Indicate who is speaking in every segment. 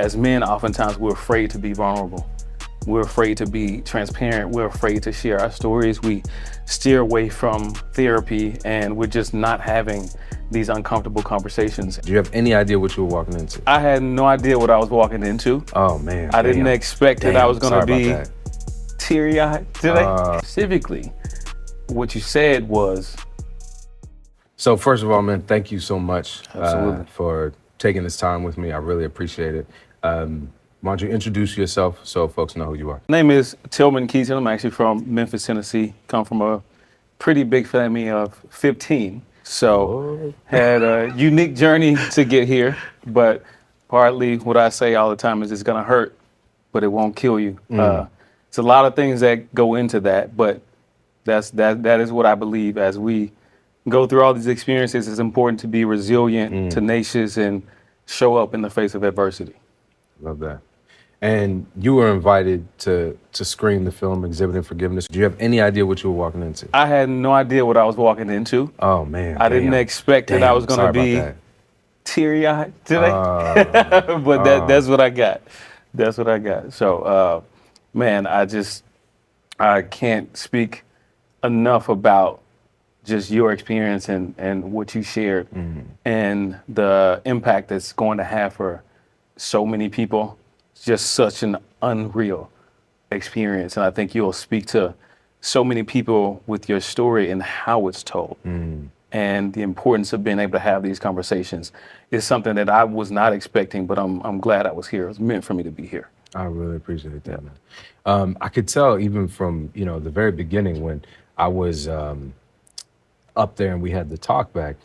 Speaker 1: As men, oftentimes we're afraid to be vulnerable. We're afraid to be transparent. We're afraid to share our stories. We steer away from therapy, and we're just not having these uncomfortable conversations.
Speaker 2: Do you have any idea what you were walking into?
Speaker 1: I had no idea what I was walking into.
Speaker 2: Oh man.
Speaker 1: I didn't expect that I was going to be teary-eyed today. Specifically, what you said was...
Speaker 2: So first of all, man, thank you so much
Speaker 1: for
Speaker 2: taking this time with me. I really appreciate it. Why don't you introduce yourself so folks know who you are?
Speaker 1: My name is Tilmon Keaton. I'm actually from Memphis, Tennessee. Come from a pretty big family of 15. So had a unique journey to get here, but partly what I say all the time is it's gonna hurt, but it won't kill you. It's a lot of things that go into that, but that is what I believe. As we go through all these experiences, it's important to be resilient, tenacious, and show up in the face of adversity.
Speaker 2: Love that. And you were invited to screen the film Exhibiting Forgiveness. Do you have any idea what you were walking into?
Speaker 1: I had no idea what I was walking into.
Speaker 2: Oh man.
Speaker 1: I didn't expect that I was gonna be teary-eyed today. But that's what I got. That's what I got. So man, I can't speak enough about just your experience and what you shared and the impact that's going to have for so many people. It's just such an unreal experience. And I think you'll speak to so many people with your story and how it's told. And the importance of being able to have these conversations is something that I was not expecting, but I'm glad I was here. It was meant for me to be here.
Speaker 2: I really appreciate that, man. I could tell even from, the very beginning when I was up there and we had the talk back,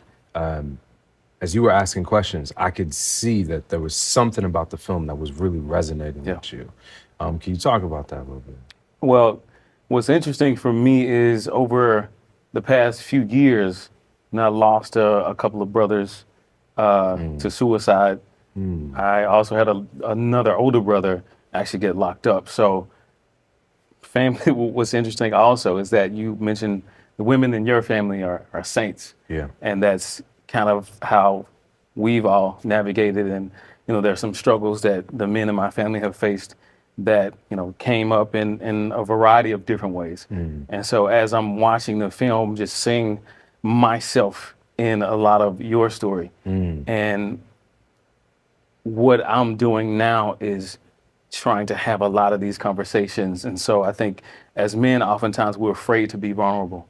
Speaker 2: as you were asking questions, I could see that there was something about the film that was really resonating with you. Can you talk about that a little bit?
Speaker 1: Well, what's interesting for me is over the past few years, I lost a couple of brothers to suicide. I also had another older brother actually get locked up. So family, what's interesting also is that you mentioned the women in your family are saints.
Speaker 2: Yeah.
Speaker 1: And that's kind of how we've all navigated. And, there's some struggles that the men in my family have faced that, came up in a variety of different ways. And so as I'm watching the film, just seeing myself in a lot of your story. And what I'm doing now is trying to have a lot of these conversations. And so I think as men, oftentimes we're afraid to be vulnerable.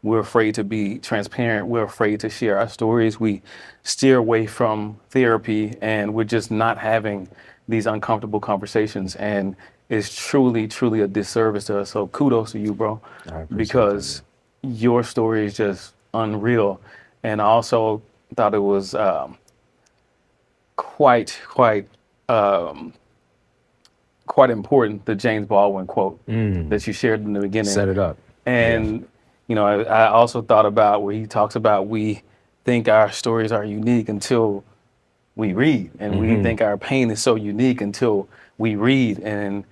Speaker 1: We're afraid to be transparent. We're afraid to share our stories. We steer away from therapy, and we're just not having these uncomfortable conversations. And it's truly, truly a disservice to us. So kudos to you, bro, because your story is just unreal. And I also thought it was quite important, the James Baldwin quote that you shared in the beginning.
Speaker 2: Set it up.
Speaker 1: And I also thought about where he talks about we think our stories are unique until we read, and we think our pain is so unique until we read. And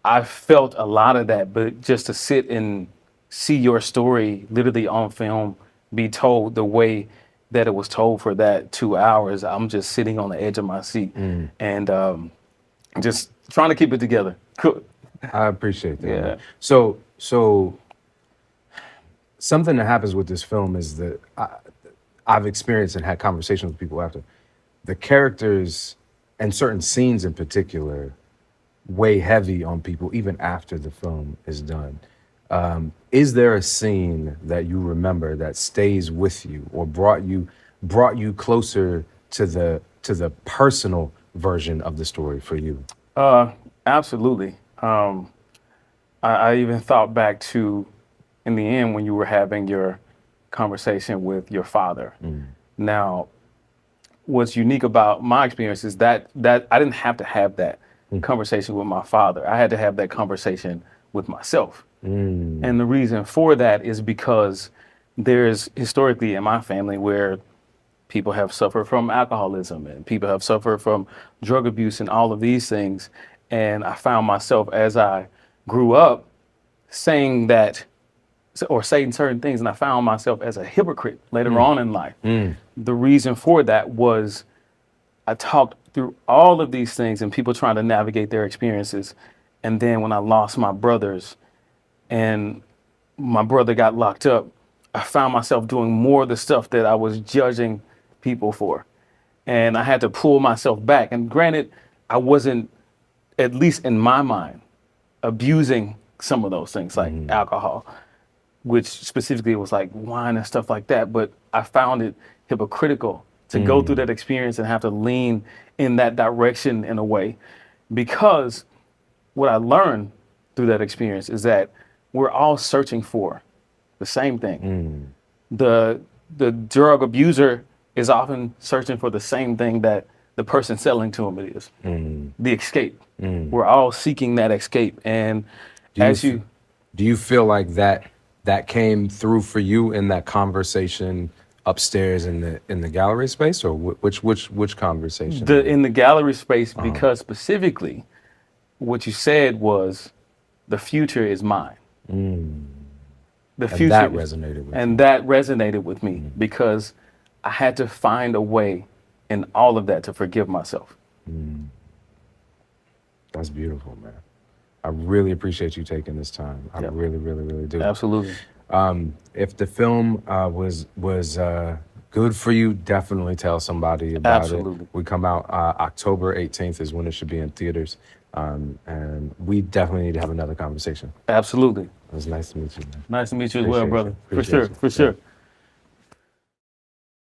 Speaker 1: I felt a lot of that, but just to sit and see your story literally on film be told the way that it was told for that 2 hours, I'm just sitting on the edge of my seat and just trying to keep it together. Cool.
Speaker 2: I appreciate that.
Speaker 1: Yeah.
Speaker 2: Man. So something that happens with this film is that I've experienced and had conversations with people after. The characters and certain scenes in particular weigh heavy on people even after the film is done. Is there a scene that you remember that stays with you or brought you closer to the personal version of the story for you?
Speaker 1: Absolutely. I even thought back to, in the end, when you were having your conversation with your father. Now, what's unique about my experience is that I didn't have to have that conversation with my father. I had to have that conversation with myself. And the reason for that is because there's historically in my family where people have suffered from alcoholism and people have suffered from drug abuse and all of these things. And I found myself as I grew up saying that or saying certain things, and I found myself as a hypocrite later on in life. The reason for that was I talked through all of these things and people trying to navigate their experiences. And then when I lost my brothers and my brother got locked up, I found myself doing more of the stuff that I was judging people for. And I had to pull myself back. And granted, I wasn't, at least in my mind, abusing some of those things like alcohol, which specifically was like wine and stuff like that. But I found it hypocritical to go through that experience and have to lean in that direction in a way, because what I learned through that experience is that we're all searching for the same thing. The drug abuser is often searching for the same thing that the person selling to him it is, the escape. We're all seeking that escape. And
Speaker 2: Do you feel like that came through for you in that conversation upstairs in the gallery space, or which conversation?
Speaker 1: in the gallery space, because specifically what you said was the future is mine. The future,
Speaker 2: that resonated with
Speaker 1: and that resonated with me because I had to find a way in all of that to forgive myself.
Speaker 2: That's beautiful, man. I really appreciate you taking this time. I really, really, really do.
Speaker 1: Absolutely.
Speaker 2: If the film was good for you, definitely tell somebody about
Speaker 1: Absolutely.
Speaker 2: it. We come out October 18th is when it should be in theaters. And we definitely need to have another conversation.
Speaker 1: Absolutely.
Speaker 2: It was nice to meet you, man.
Speaker 1: Nice to meet you as
Speaker 2: Appreciate
Speaker 1: well,
Speaker 2: you.
Speaker 1: brother.
Speaker 2: Appreciate you.
Speaker 1: For sure.